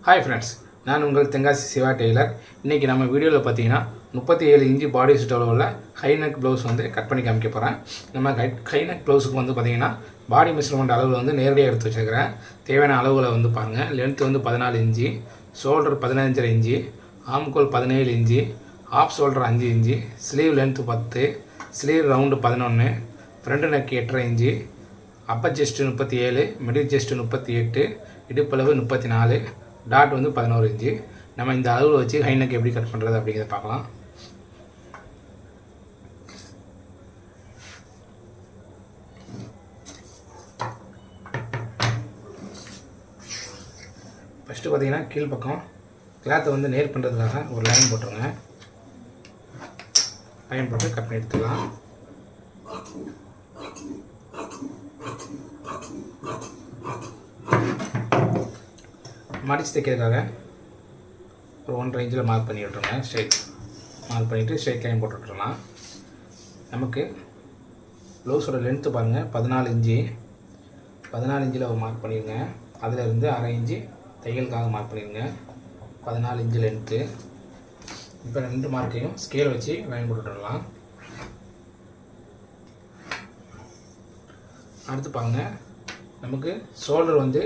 Hi friends, நான் உங்கள் Tenkasi Siva Taylor. இன்றைக்கி நம்ம வீடியோவில் பார்த்தீங்கன்னா 37 இன்ச்சு பாடி சூட் அளவில் ஹை நெக் ப்ளவுஸ் வந்து கட் பண்ணி காமிக்க போகிறேன். நம்ம ஹை நெக் ப்ளவுஸுக்கு வந்து பார்த்திங்கன்னா பாடி மெஷர்மெண்ட் அளவில் வந்து நேரடியாக எடுத்து வச்சுருக்கிறேன். தேவையான அளவுகளை வந்து பாருங்கள். லென்த் வந்து 14 இன்ச்சு, ஷோல்டர் 15.5 இன்ச்சு, ஆம்கோல் 17 inch, off shoulder 5 inch, sleeve length 10, sleeve round 11, front neck 8.5 inch, upper chest 37, middle chest 38, இடுப்பளவு 34, டாட் வந்து 11 இன்ச்சு. நம்ம இந்த அளவில் வச்சு ஹை நெக் எப்படி கட் பண்ணுறது அப்படிங்கிறத பார்க்கலாம். ஃபஸ்ட்டு பார்த்தீங்கன்னா கீழ்ப்பக்கம் கிளாத்தை வந்து நேர் பண்ணுறதுக்காக ஒரு லைன் போட்டுருங்க. லைன் போட்டு கட் பண்ணி எடுத்துக்கலாம். மடித்து தைக்கிறதுக்காக ஒரு 1.5 இன்ச்சில் மார்க் பண்ணி விட்டுருங்க. ஸ்ட்ரைட் மார்க் பண்ணிவிட்டு ஸ்ட்ரைட் லைன் போட்டு விட்டுறலாம். நமக்கு ப்ளவுஸோட லென்த்து பாருங்கள் 14 இன்ச்சு. 14 இன்ச்சில் ஒரு மார்க் பண்ணிடுங்க. அதில் இருந்து 1/2 இன்ச்சு தையலுக்காக மார்க் பண்ணிடுங்க. 14 இன்ச்சு லென்த்து. இப்போ 2 மார்க்கையும் ஸ்கேல் வச்சு லைன் போட்டு விட்டுடலாம். அடுத்து பாருங்கள், நமக்கு ஷோல்டர் வந்து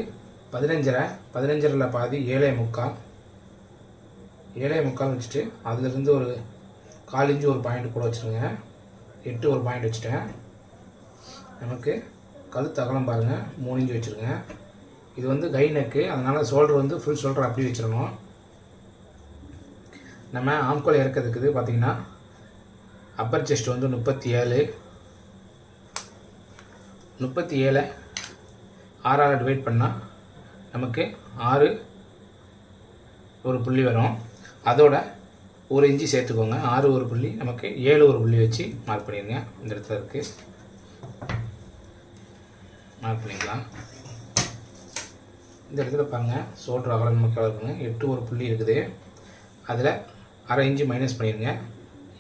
15.5 பாதி 7.75 வச்சுட்டு அதிலிருந்து ஒரு 1/4 இன்ச்சு ஒரு பாயிண்ட் கூட வச்சுருங்க. 8 ஒரு பாயிண்ட் வச்சுட்டேன். நமக்கு கழுத்து அகலம் பாருங்கள் 3 இன்ச்சு வச்சுருங்க. இது வந்து கை நெக்கு, அதனால் ஷோல்டர் வந்து ஃபுல் ஷோல்டர் அப்படி வச்சிடணும். நம்ம ஆம்கோல் இறக்கிறதுக்கு பார்த்திங்கன்னா அப்பர் செஸ்ட் வந்து 37, 37 6ஆல் டிவைட் பண்ணால் நமக்கு 6 ஒரு புள்ளி வரும். அதோட 1 இன்ச்சு சேர்த்துக்கோங்க. 6 ஒரு புள்ளி, நமக்கு 7 ஒரு புள்ளி வச்சு மார்க் பண்ணிடுங்க. இந்த இடத்துல இருக்குது, மார்க் பண்ணிக்கலாம். இந்த இடத்துல பாருங்கள், ஷோல்டர் அகலம் நமக்கு இருக்குங்க. 8 ஒரு புள்ளி இருக்குது. அதில் 1/2 இன்ச்சு மைனஸ் பண்ணிடுங்க.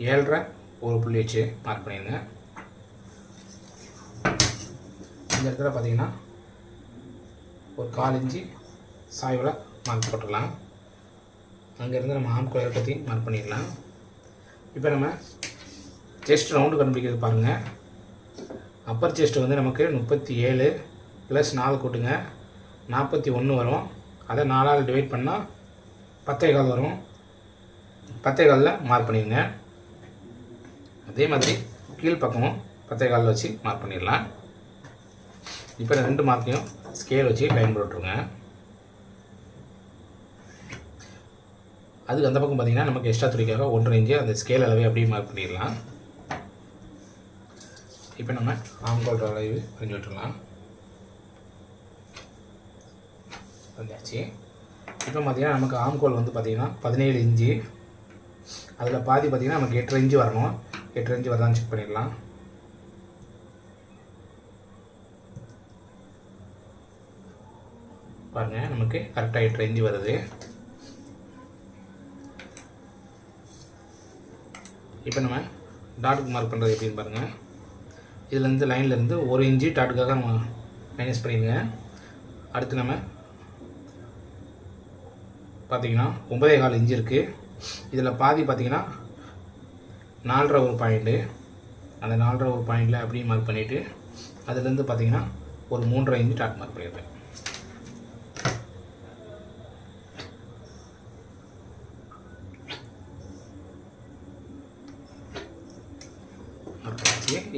7.5 ஒரு புள்ளி வச்சு மார்க் பண்ணிடுங்க. இந்த இடத்துல பார்த்தீங்கன்னா ஒரு 1/4 இன்ச்சு சாய்வில் மார்க் போட்டுடலாம். அங்கேருந்து நம்ம ஆம்கோல் இறக்கத்தையும் மார்க் பண்ணிடலாம். இப்போ நம்ம செஸ்ட் ரவுண்டு கண்டுபிடிக்கிறது பாருங்கள். அப்பர் செஸ்ட்டு வந்து நமக்கு 37 + 4 கூட்டுங்க 41 வரும். அதை 4ஆல் டிவைட் பண்ணால் 10.25 வரும். 10.25 மார்க் பண்ணிடுங்க. அதே மாதிரி கீழ்ப்பக்கமும் 10.25 வச்சு மார்க் பண்ணிடலாம். இப்போ 2 மார்க்கையும் ஸ்கேல் வச்சு லைன் போட்டுருங்க. அதுக்கு அந்த பக்கம் பார்த்திங்கன்னா நமக்கு எக்ஸ்ட்ரா துணிக்காக 1.5 இன்ச்சு அந்த ஸ்கேல் அளவே அப்படியே மார்க் பண்ணிடலாம். இப்போ நம்ம ஆம்கோல் அளவு வரைஞ்சி விட்டுடலாம். வந்தாச்சு. இப்போ பார்த்திங்கன்னா நமக்கு ஆம்கோல் வந்து பார்த்திங்கன்னா 17 இன்ச்சு. அதில் பாதி பார்த்திங்கன்னா நமக்கு 8.5 இன்ச்சு வரணும். 8.5 இன்ச்சு வரதான்னு செக் பண்ணிடலாம். பாருங்கள், நமக்கு கரெக்டாக 8.5 இன்ச்சு வருது. இப்போ நம்ம டாட்டுக்கு மார்க் பண்ணுறது எப்படின்னு பாருங்கள். இதுலேருந்து லைன்லேருந்து 1 இன்ச்சு டாட்டுக்காக நம்ம மைனஸ் பண்ணிடுங்க. அடுத்து நம்ம பார்த்திங்கன்னா 9.25 இன்ச்சு இருக்குது. இதில் பாதி பார்த்திங்கன்னா 4.5 ஒரு பாயிண்ட்டு. அந்த 4.5 ஒரு பாயிண்டில் அப்படியே மார்க் பண்ணிவிட்டு அதுலேருந்து பார்த்திங்கன்னா ஒரு 3.5 இன்ச்சு டாட் மார்க் பண்ணிடுறேன்.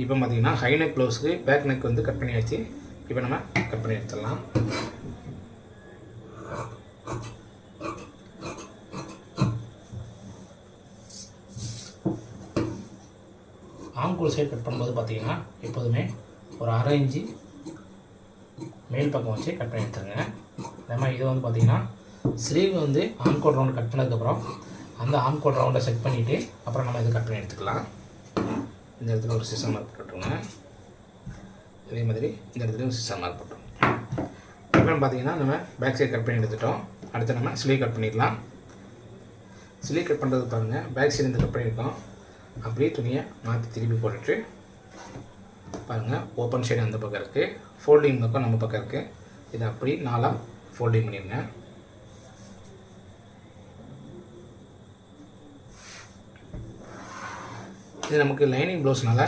இப்போ பார்த்தீங்கன்னா ஹை நெக் ப்ளவுஸுக்கு பேக் நெக் வந்து கட் பண்ணியாச்சு. இப்போ நம்ம கட் பண்ணி எடுத்துடலாம். ஆம்கோல் சைடு கட் பண்ணும்போது பார்த்தீங்கன்னா எப்போதுமே ஒரு 1/2 இன்ச்சு மேல் பக்கம் வச்சு கட் பண்ணி எடுத்துருங்க. நம்ம இது வந்து பார்த்திங்கன்னா ஸ்லீவ் வந்து ஆம்கோல் ரவுண்டு கட் பண்ணதுக்கப்புறம் அந்த ஆம்கோல் ரவுண்டை செட் பண்ணிவிட்டு அப்புறம் நம்ம இது கட் பண்ணி எடுத்துக்கலாம். இந்த இடத்துல ஒரு சிசர் மார்க் போட்டுருங்க. அதே மாதிரி இந்த இடத்துல ஒரு சிசர் மார்க் போட்டுருங்க. அப்புறம் பார்த்தீங்கன்னா நம்ம பேக் சைடு கட் பண்ணி எடுத்துட்டோம். அடுத்து நம்ம ஸ்லீவ் கட் பண்ணிடலாம். ஸ்லீவ் கட் பண்ணுறது பாருங்கள், பேக் சைடு இந்த கட் பண்ணியிருக்கோம். அப்படியே துணியை மாற்றி திருப்பி போட்டுட்டு பாருங்கள், ஓப்பன் சைடு அந்த பக்கம் இருக்குது, ஃபோல்டிங் பக்கம் நம்ம பக்கம் இருக்குது. இதை அப்படி 4ஆக ஃபோல்டிங் பண்ணிடுங்க. இது நமக்கு லைனிங் ப்ளவுஸ்னால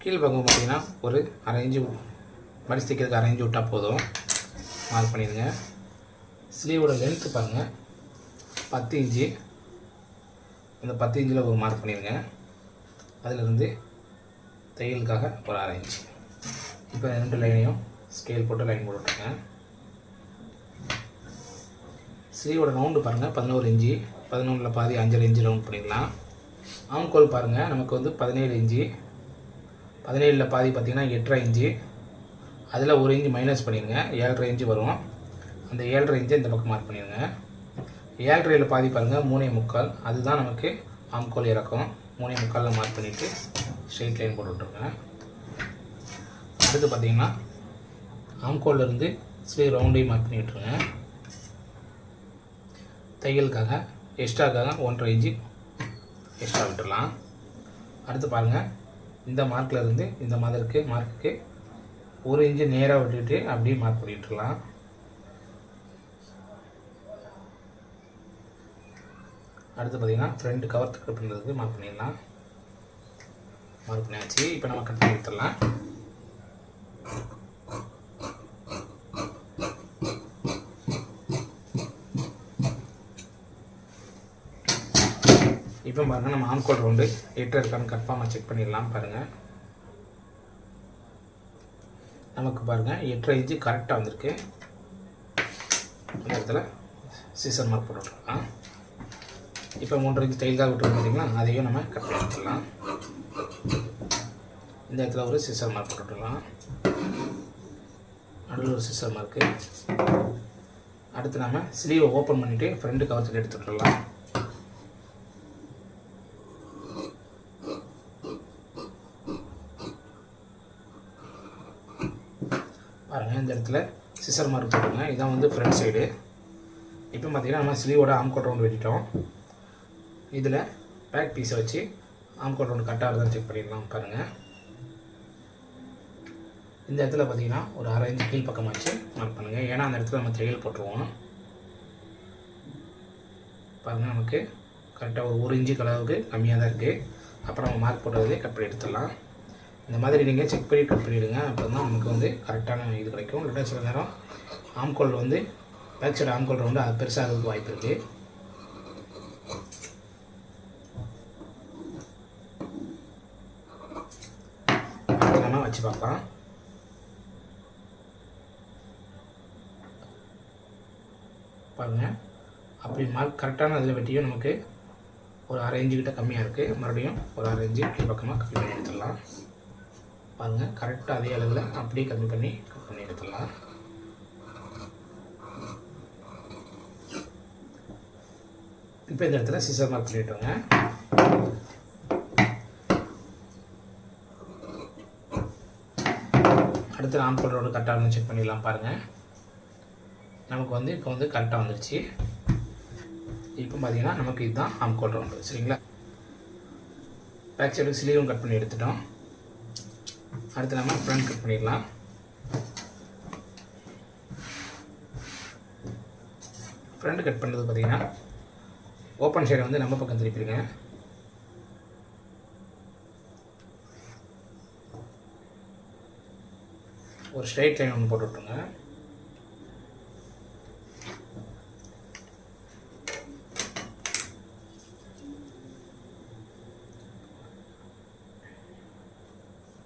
கீழ்ப்பக்கம் பார்த்திங்கன்னா ஒரு 1/2 இன்ச்சு மடிச்சு தைக்கிறதுக்கு 1/2 இன்ச்சு விட்டால் போதும். மார்க் பண்ணிடுங்க. ஸ்லீவோட லென்த்து பாருங்கள் 10 இன்ச்சு. அந்த 10 இன்ச்சில் ஒரு மார்க் பண்ணிடுங்க. அதிலிருந்து தையலுக்காக ஒரு 1/2 இன்ச்சு. இப்போ 2 லைனையும் ஸ்கேல் போட்டு லைன் போட்டுருங்க. ஸ்லீவோட ரவுண்டு பாருங்கள் 11 இன்ச்சு. 11ல் பாதி 5.5 இன்ச்சு ரவுண்ட் பண்ணிடலாம். ஆம்கோல் பாருங்கள் நமக்கு வந்து 17 இன்ச்சு. 17ல் பாதி பார்த்திங்கன்னா 8.5 இன்ச்சு. அதில் 1 இன்ச்சு மைனஸ் பண்ணிடுங்க. 7.5 இன்ச்சு வரும். அந்த 7.5 இன்ச்சை இந்த பக்கம் மார்க் பண்ணிடுங்க. 7.5ல் பாதி பாருங்கள் 3.25. அதுதான் நமக்கு ஆம்கோல் இறக்கம். 3.25 மார்க் பண்ணிவிட்டு ஸ்ட்ரெயிட் லைன் போட்டு விட்ருங்க. அடுத்து பார்த்திங்கன்னா ஆம்கோல்லேருந்து ஸ்லீவ் ரவுண்டையும் மார்க் பண்ணி விட்ருங்க. தையலுக்காக எக்ஸ்ட்ராக்காக 1.5 இன்ச்சு எக்ஸ்ட்ரா விட்டுடலாம். அடுத்து பாருங்கள் இந்த மார்க்கில் இந்த மார்க்குக்கு 1 இன்ச்சு நேராக விட்டுட்டு அப்படியே மார்க் பண்ணிட்டுருலாம். அடுத்து பார்த்திங்கன்னா ஃப்ரண்ட் கவர் கட் பண்ணுறதுக்கு மார்க் பண்ணிடலாம். மார்க் பண்ணியாச்சு. இப்போ நம்ம கட் பண்ணி எடுத்துடலாம். இப்போ பாருங்கள் நம்ம ஆம்கோல் ரவுண்டு 8 இருக்கான்னு கன்ஃபார்மாக செக் பண்ணிடலாம். பாருங்கள் நமக்கு பாருங்கள் 8.5 இன்ச்சு கரெக்டாக வந்திருக்கு. இந்த இடத்துல சீசர் மார்க் போட்டுக்கலாம். இப்போ 3.5 இன்ச்சு தையல் தான் விட்டு பார்த்தீங்களா, அதையும் நம்ம கட் பண்ணி வச்சிடலாம். இந்த இடத்துல ஒரு சீசர் மார்க் போட்டுக்கலாம். நடுவில் ஒரு சீசர் மார்க்கு. அடுத்து நம்ம ஸ்லீவை ஓப்பன் பண்ணிவிட்டு ஃப்ரண்ட் கவர் எடுத்து விட்டுடலாம். பாருங்கள் இந்த இடத்துல சிசர் மார்க் போட்டுருங்க. இதான் வந்து ஃப்ரண்ட் சைடு. இப்போ பார்த்திங்கன்னா நம்ம ஸ்லீவோட ஆம்கோட் ரவுண்டு வெட்டிட்டோம். இதில் பேக் பீஸை வச்சு ஆம்கோட் ரவுண்டு கரெக்டாக இருந்தால் செக் பண்ணிடலாம். பாருங்கள் இந்த இடத்துல பார்த்திங்கன்னா ஒரு 1/2 இன்ச்சு கீழ் பக்கம் வச்சு மார்க் பண்ணுங்கள். ஏன்னா அந்த இடத்துல நம்ம தையல் போட்டுருவோம். பாருங்கள் நமக்கு கரெக்டாக ஒரு 1 இன்ச்சு அளவுக்கு கம்மியாக தான் இருக்குது. அப்புறம் நம்ம மார்க் போட்டதே கட் பண்ணி எடுத்துடலாம். இந்த மாதிரி நீங்கள் செக் பண்ணி கட் பண்ணிவிடுங்க. அப்போ தான் நமக்கு வந்து கரெக்டான இது கிடைக்கும். இல்லாட்டா சில நேரம் ஆம்கோல் வந்து பேக் சைடு ஆம்கோல் ரவுண்டு அது பெருசாகிறதுக்கு வாய்ப்பு இருக்குது. அதை நம்ம வச்சு பார்க்கலாம். பாருங்கள் அப்படி மார்க் கரெக்டான இதில் வெட்டியும் நமக்கு ஒரு 1/2 இன்ச்சு கிட்ட கம்மியாக இருக்குது. மறுபடியும் ஒரு 1/2 இன்ச்சு கீழ் பக்கமாக கம்மி பண்ணி எடுத்துடலாம். பாருங்கள் கரெக்டாக அதே அளவில் அப்படியே கம்மி பண்ணி கட் பண்ணி எடுத்துடலாம். இப்போ இந்த இடத்துல சிசர் மார்க் பண்ணிவிட்டோங்க. அடுத்து ஆம்கோல் ரவுண்டு கரெக்டாக வந்து செக் பண்ணிடலாம். பாருங்கள் நமக்கு வந்து இப்போ வந்து கரெக்டாக வந்துடுச்சு. இப்போ பார்த்தீங்கன்னா நமக்கு இதுதான் ஆம்கோல் ரவுண்டு. சரிங்களா, பேக் சைடு ஸ்லீவும் கட் பண்ணி எடுத்துட்டோம். அடுத்து நம்ம ஃப்ரண்ட் கட் பண்ணிடலாம். ஃப்ரண்ட் கட் பண்ணுறது பார்த்திங்கன்னா ஓப்பன் சைடை வந்து நம்ம பக்கம் திருப்பிடுங்க. ஒரு ஸ்ட்ரைட் லைன் ஒன்று போட்டு விட்ருங்க.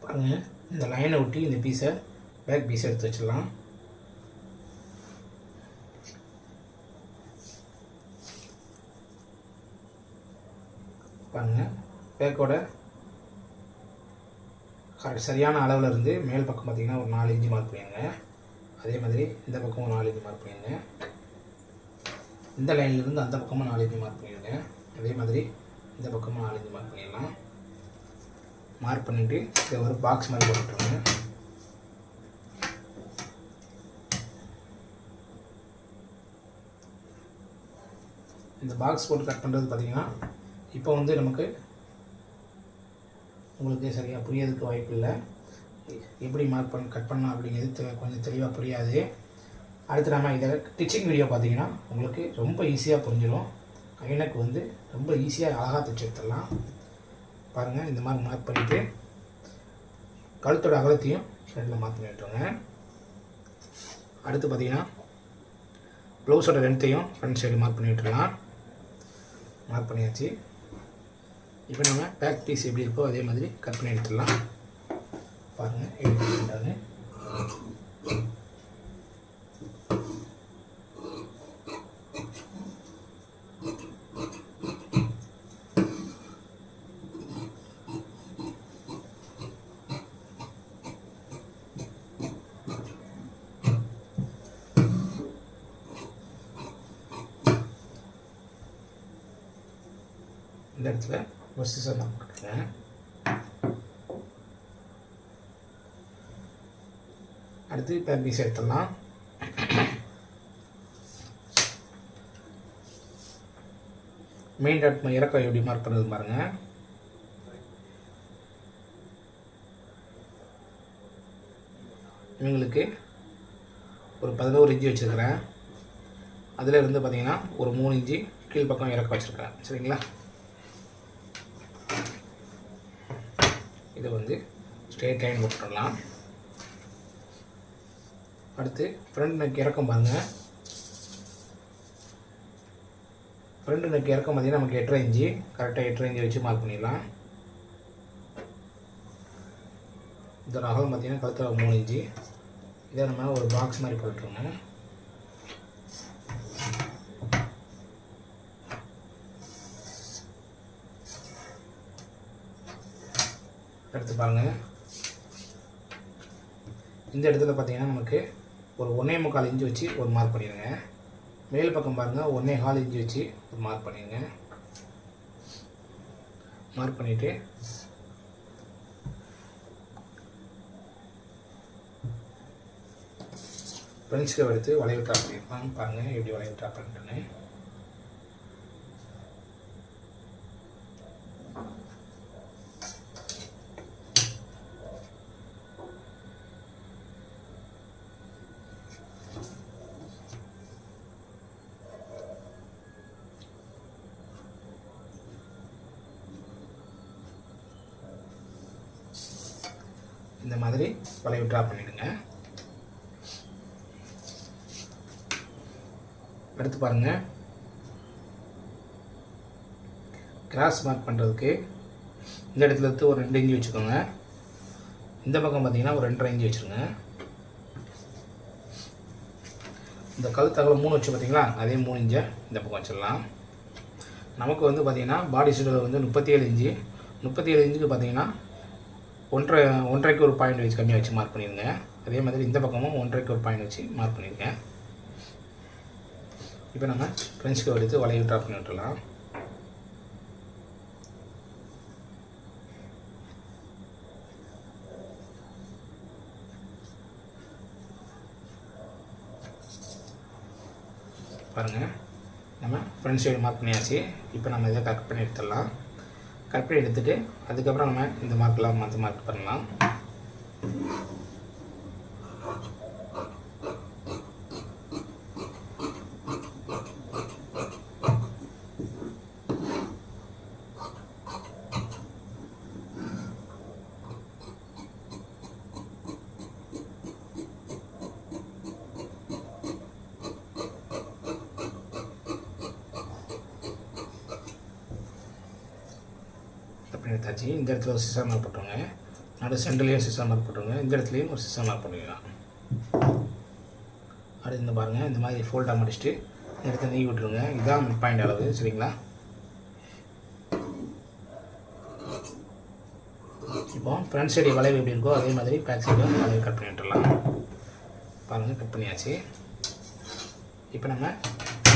பாருங்கள் இந்த லைனை ஒட்டி இந்த பீஸை பேக் பீஸை எடுத்து வச்சிடலாம். பாருங்கள் பேக்கோட சரியான அளவில் இருந்து மேல் பக்கம் பார்த்திங்கன்னா ஒரு 4 இன்ச்சு மார்க் பண்ணிடுங்க. அதே மாதிரி இந்த பக்கம் ஒரு 4 இன்ச்சு மார்க் பண்ணிடுங்க. இந்த லைன்லேருந்து அந்த பக்கமாக 4 இன்ச்சு மார்க் பண்ணிடுங்க. அதே மாதிரி இந்த பக்கமாக 4 இன்ச்சு மார்க் பண்ணிடலாம். மார்க் பண்ணிவிட்டு இதை ஒரு பாக்ஸ் மாதிரி போட்டுருங்க. இந்த பாக்ஸ் போட்டு கட் பண்ணுறது பார்த்திங்கன்னா இப்போ வந்து நமக்கு உங்களுக்கு சரியாக புரியறதுக்கு வாய்ப்பு இல்லை. எப்படி மார்க் பண்ணி கட் பண்ணலாம் அப்படிங்கிறது கொஞ்சம் தெளிவாக புரியாது. அடுத்து நம்ம இதை ஸ்டிச்சிங் வீடியோ பார்த்திங்கன்னா உங்களுக்கு ரொம்ப ஈஸியாக புரிஞ்சிடும். எனக்கு வந்து ரொம்ப ஈஸியாக அழகாக தைச்சி எடுத்துடலாம். பாருங்கள் இந்த மாதிரி மார்க் பண்ணிவிட்டு கழுத்தோட அகலத்தையும் ஃப்ரண்டில் மார்க் பண்ணி விட்டுருங்க. அடுத்து பார்த்திங்கன்னா ப்ளவுஸோட லென்த்தையும் ஃப்ரண்ட் சைடு மார்க் பண்ணி விட்டுடலாம். மார்க் பண்ணியாச்சு. இப்போ நம்ம பேக் பீஸ் எப்படி இருக்கோ அதே மாதிரி கட் பண்ணி எடுத்துடலாம். பாருங்கள் எப்படி பண்ணுறாங்க. இந்த இடத்துல ஒரு சிசர் நான் போட்டுருக்கேன். அடுத்து பேக் பீஸ் எடுத்துடலாம். மெயின் டாட் இறக்கம் எப்படி மார்க் பண்ணுறது பாருங்கள். இவங்களுக்கு ஒரு 11 இன்ச்சு வச்சுருக்கிறேன். அதில் இருந்து பார்த்திங்கன்னா ஒரு 3 இன்ச்சு கீழ் பக்கம் இறக்க வச்சுருக்கிறேன். சரிங்களா? இதை வந்து ஸ்ட்ரெயிட் லைன் போட்டுடலாம். அடுத்து ஃப்ரண்ட் நெக் இறக்கம் பாருங்கள். ஃப்ரண்ட் நெக் இறக்கம் பார்த்திங்கன்னா நமக்கு 8.5 இன்ச்சு, கரெக்டாக 8.5 இன்ச்சு வச்சு மார்க் பண்ணிடலாம். இதோட அகலம் பார்த்திங்கன்னா கழுத்தில் 3 இன்ச்சு. இதை நம்ம ஒரு பாக்ஸ் மாதிரி போட்டுருங்க. எடுத்து பாருங்கள். இந்த இடத்துல பார்த்திங்கன்னா நமக்கு ஒரு 1.25 இன்ச்சு வச்சு ஒரு மார்க் பண்ணிடுங்க. மேல் பக்கம் பாருங்கள் 1.25 இன்ச்சு வச்சு ஒரு மார்க் பண்ணிடுங்க. மார்க் பண்ணிவிட்டு ஃப்ரெண்ட்ஸ் கர்வ் எடுத்து வளைவு ட்ராப் பண்ணியிருப்பாங்க. பாருங்கள் எப்படி வளைவு ட்ராப் பண்ணிட்டேன்னு. இந்த மாதிரி வளைவு ட்ரா பண்ணிடுங்க. அடுத்து பாருங்கள், கிராஸ் மார்க் பண்ணுறதுக்கு இந்த இடத்துல இருந்து ஒரு 2 இன்ச்சு வச்சுக்கோங்க. இந்த பக்கம் பார்த்தீங்கன்னா ஒரு 2.5 இன்ச்சு வச்சுருங்க. இந்த கழுத்து அகலம் 3 வச்சு பார்த்தீங்களா, அதே 3 இன்ச்சை இந்த பக்கம் வச்சிடலாம். நமக்கு வந்து பார்த்திங்கன்னா பாடி ஷேடர் வந்து 37 இன்ச்சு. 37 இன்ச்சுக்கு பார்த்தீங்கன்னா 1.5க்கு ஒரு பாயிண்ட் வச்சு கம்மியாக வச்சு மார்க் பண்ணிடுங்க. அதே மாதிரி இந்த பக்கமும் 1.5க்கு ஒரு பாயிண்ட் வச்சு மார்க் பண்ணியிருக்கேன். இப்போ நம்ம ஃப்ரெண்ட்ஸ் கர்வ் எடுத்து வளைவு ட்ரா பண்ணி விட்டுடலாம். பாருங்கள், நம்ம ஃப்ரண்ட் சைடு மார்க் பண்ணியாச்சு. இப்போ நம்ம இதை கட் பண்ணி எடுத்துடலாம். கட் பண்ணி எடுத்துகிட்டு அதுக்கப்புறம் நம்ம இந்த மார்க்கெலாம் மற்ற மார்க் பண்ணலாம். எடுத்தாச்சு. இந்த இடத்துல ஒரு சிசர் மார்க் போட்டுருங்க. நடு சென்டர்லேயும் சிசர் மார்க் போட்டுருங்க. இந்த இடத்துலையும் ஒரு சிசர் மார்க் பண்ணிக்கலாம். அடுத்து இந்த பாருங்கள், இந்த மாதிரி ஃபோல்டாக முடிச்சுட்டு இந்த இடத்துல நீக்கி விட்டுருங்க. இதுதான் மிட் பாயிண்ட் அளவு. சரிங்களா? இப்போ ஃப்ரண்ட் சைடு வளைவு எப்படி இருக்கோ அதே மாதிரி பேக் சைடு வளைவு கட் பண்ணி விட்டுடலாம். பாருங்கள், கட் பண்ணியாச்சு. இப்போ நம்ம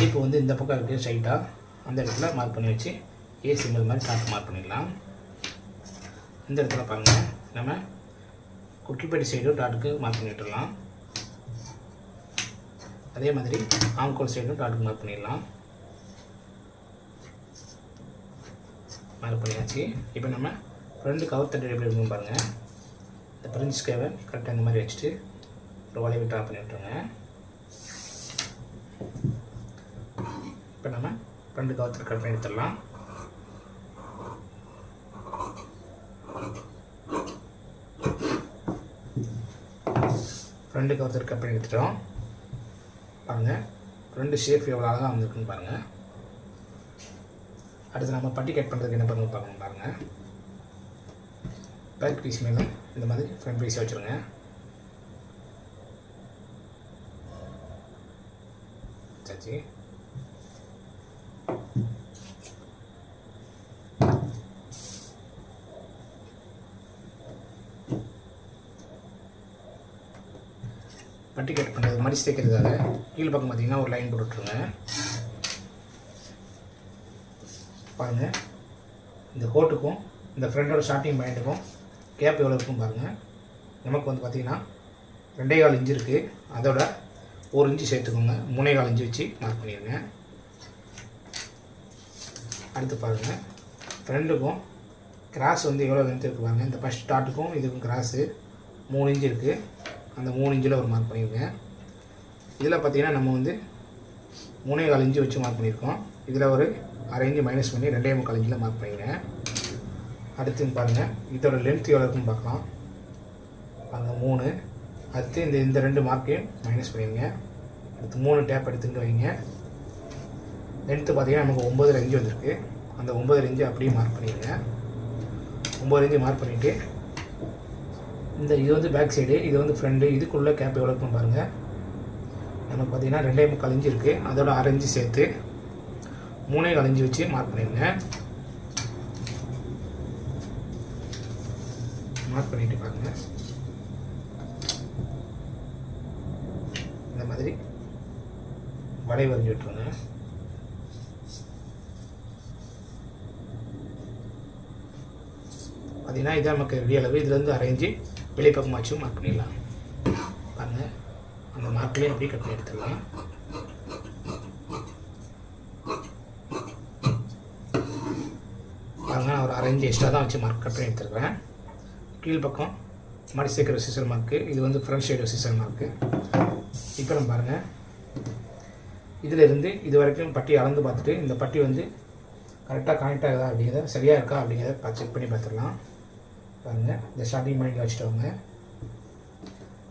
இப்போ வந்து இந்த பக்கம் இருக்குது ஸ்ட்ரைட்டாக, அந்த இடத்துல மார்க் பண்ணி வச்சு ஏ சிம்பிள் மாதிரி டாட் மார்க் பண்ணிடலாம். இந்த இடத்துல பாருங்கள், நம்ம குக்கிப்பட்டி சைடும் டாட்டுக்கு மார்க் பண்ணி விட்டுடலாம். அதே மாதிரி ஆம்கோல் சைடும் டாட்டுக்கு மார்க் பண்ணிடலாம். மார்க் பண்ணியாச்சு. இப்போ நம்ம ஃப்ரண்ட் கவர் தட்டு எப்படி இருக்கும் பாருங்கள். இந்த பிரின்ஸ் கவர் கரெக்டாக இந்த மாதிரி வச்சுட்டு ஒரு வளைவு ட்ரா பண்ணி விட்டுருங்க. இப்போ நம்ம ஃப்ரண்ட் கவர் தட்டு கட் பண்ணி எடுத்துடலாம். ஃப்ரெண்டு கவர் கட் பண்ணி எடுத்துட்டோம். பாருங்கள் ஃப்ரெண்டு ஷேப் எவ்வளோ அழகாக வந்திருக்குன்னு பாருங்கள். அடுத்து நம்ம பட்டி கட் பண்ணுறதுக்கு என்ன பண்ணுங்க பாருங்கள். பேக் பீஸ் மேலே இந்த மாதிரி ஃப்ரண்ட் பீஸை வச்சுருங்க. சரி, பட்டி கட் பண்ணுறது மடிச்சு தைக்கிறதுக்காக கீழ் பக்கம் பார்த்தீங்கன்னா ஒரு லைன் போட்டுட்ருங்க. பாருங்கள் இந்த கோட்டுக்கும் இந்த ஃப்ரெண்டோட ஸ்டார்டிங் பாயிண்ட்டுக்கும் கேப் எவ்வளோ இருக்கும் பாருங்கள். நமக்கு வந்து பார்த்திங்கன்னா 2.25 இன்ச்சு இருக்குது. அதோட 1 இன்ச்சு சேர்த்துக்கோங்க. 3.25 இன்ச்சு வச்சு மார்க் பண்ணிடுங்க. அடுத்து பாருங்கள் ஃப்ரெண்டுக்கும் கிராஸ் வந்து எவ்வளோ லென்த் இருக்குது பாருங்கள். இந்த ஃபஸ்ட் ஸ்டார்ட்டுக்கும் இதுக்கும் கிராஸு 3 இன்ச்சு இருக்குது. அந்த 3 இன்ச்சில் ஒரு மார்க் பண்ணிடுங்க. இதில் பார்த்திங்கன்னா நம்ம வந்து 3.25 இன்ச்சு வச்சு மார்க் பண்ணியிருக்கோம். இதில் ஒரு 1/2 இன்ச்சு மைனஸ் பண்ணி 2.25 இன்ச்சில் மார்க் பண்ணிடுங்க. அடுத்து பாருங்கள் இதோட லென்த் எவ்வளோ இருக்குன்னு பார்க்கலாம். பாருங்கள் 3. அடுத்து இந்த 2 மார்க்கையும் மைனஸ் பண்ணிடுங்க. அடுத்து 3 டேப் எடுத்துகிட்டு வைங்க. லென்த்து பார்த்திங்கன்னா நமக்கு 9.5 இன்ச்சு வந்திருக்கு. அந்த 9.5 இன்ச்சு அப்படியே மார்க் பண்ணிடுங்க. 9 இன்ச்சு மார்க் பண்ணிவிட்டு இது வந்து பேக் சைடு, இது வந்து ஃப்ரண்ட்டு. இதுக்குள்ளே கேப் எவ்வளோ இருக்குன்னு பாருங்கள். நமக்கு பார்த்திங்கன்னா 2.25 இன்ச்சு இருக்குது. அதோட 1/2 இன்ச்சு சேர்த்து 3.25 இன்ச்சு வச்சு மார்க் பண்ணிடுங்க. மார்க் பண்ணிவிட்டு பாருங்கள் இந்த மாதிரி வளை வரைஞ்சி விட்டுருங்க. பார்த்திங்கன்னா இதான் நமக்கு வெளி அளவு. இதுலேருந்து 1/2 இன்ச்சு வெளிப்பக்கமாக வச்சு மார்க் பண்ணிடலாம். பாருங்கள் அந்த மார்க்லேயே அப்படியே கட் பண்ணி எடுத்துடலாம். பாருங்கள் ஒரு 1/2 இன்ச்சு எக்ஸ்ட்ரா தான் வச்சு மார்க் கட் பண்ணி எடுத்துருக்கிறேன். கீழ்ப்பக்கம் மடி சேர்க்குற சிசர் மார்க்கு, இது வந்து ஃப்ரண்ட் சைடு சிசர் மார்க்கு. இப்போ நம்ம பாருங்கள் இதிலிருந்து இது வரைக்கும் பட்டி அளந்து பார்த்துட்டு இந்த பட்டி வந்து கரெக்டாக கனெக்ட் ஆகுதா அப்படிங்கிறத, சரியாக இருக்கா அப்படிங்கிறத செக் பண்ணி பார்த்துடலாம். பாருங்கள் இந்த ஸ்டார்டிங் பாயிண்ட் வச்சுட்டவங்க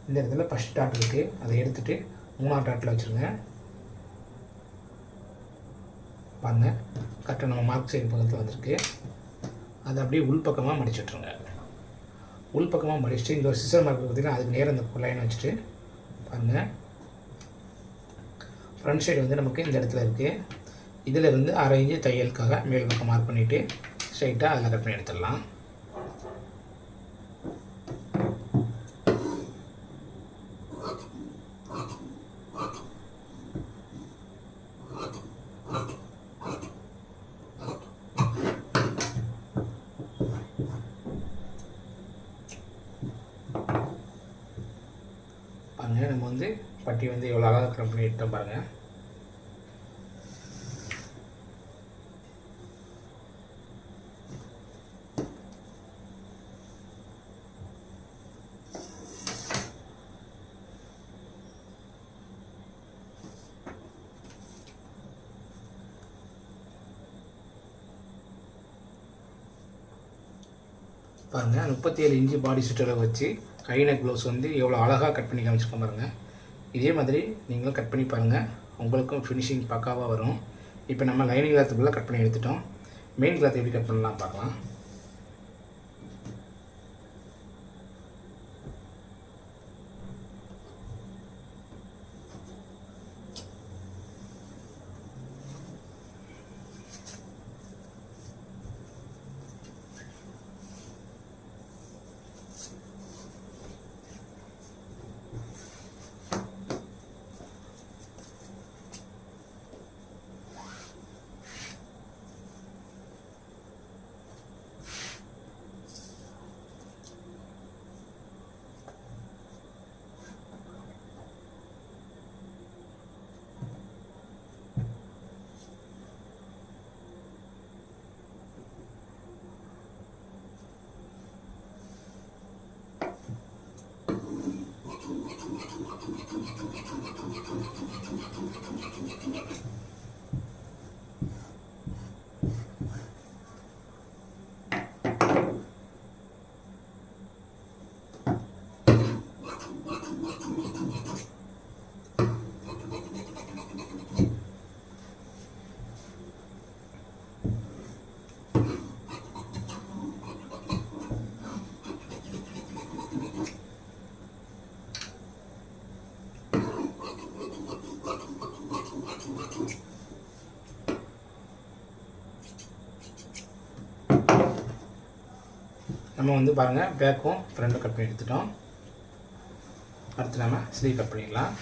இந்த இடத்துல ஃபஸ்ட் டாட் இருக்குது. அதை எடுத்துகிட்டு 3ஆம் டாட்டில் வச்சுருங்க. பாருங்கள் கரெக்டாக நம்ம மார்க் சைடு பக்கத்தில் வந்திருக்கு. அதை அப்படியே உள்பக்கமாக மடிச்சு விட்ருங்க. உள்பக்கமாக மடிச்சுட்டு இந்த ஒரு சிசர் மார்க் பார்த்திங்கன்னா அதுக்கு நேரம் இந்த லைன் வச்சுட்டு பாருங்கள் ஃப்ரண்ட் சைடு வந்து நமக்கு இந்த இடத்துல இருக்குது. இதில் இருந்து 1/2 இன்ச்சு தையலுக்காக மேல் பக்கம் மார்க் பண்ணிவிட்டு ஸ்ட்ரைட்டாக அதில் கட் பண்ணி எடுத்துடலாம். பாருங்கள் நம்ம வந்து பட்டி வந்து எவ்வளோ அழகாக கட் பண்ணி எடுத்தோம் பாருங்கள். பாருங்கள் 37 இன்ச்சு பாடி சுற்றளவு வச்சு கை நெக் ப்ளவுஸ் வந்து எவ்வளோ அழகாக கட் பண்ணி காமிச்சிருக்கோம் பாருங்கள். இதே மாதிரி நீங்களும் கட் பண்ணி பாருங்கள், உங்களுக்கும் ஃபினிஷிங் பக்காவாக வரும். இப்போ நம்ம லைனிங் கிளாத்துக்குள்ளே கட் பண்ணி எடுத்துட்டோம். மெயின் கிளாத் எப்படி கட் பண்ணலாம் பார்க்கலாம். நம்ம வந்து பாருங்கள் பேக்கும் ஃப்ரண்ட்டும் கட் பண்ணி எடுத்துட்டோம். அடுத்து நம்ம ஸ்லீவ் கட் பண்ணிடலாம்.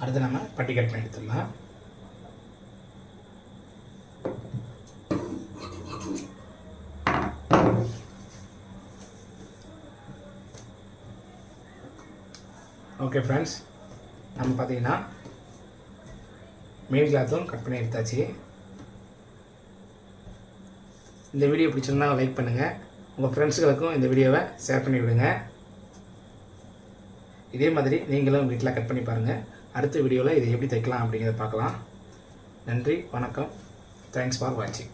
அடுத்து நம்ம பட்டி கட் பண்ணி எடுத்துடலாம். ஓகே ஃப்ரெண்ட்ஸ், நம்ம பார்த்தீங்கன்னா மெயின் கிளாத்தும் கட் பண்ணி எடுத்தாச்சு. இந்த வீடியோ பிடிச்சிருந்தா லைக் பண்ணுங்கள், உங்கள் ஃப்ரெண்ட்ஸுகளுக்கும் இந்த வீடியோவை ஷேர் பண்ணி விடுங்க. இதே மாதிரி நீங்களும் வீட்டில் கட் பண்ணி பாருங்கள். அடுத்த வீடியோவில் இதை எப்படி தைக்கலாம் அப்படிங்கிறத பார்க்கலாம். நன்றி, வணக்கம். தேங்க்ஸ் ஃபார் வாட்சிங்.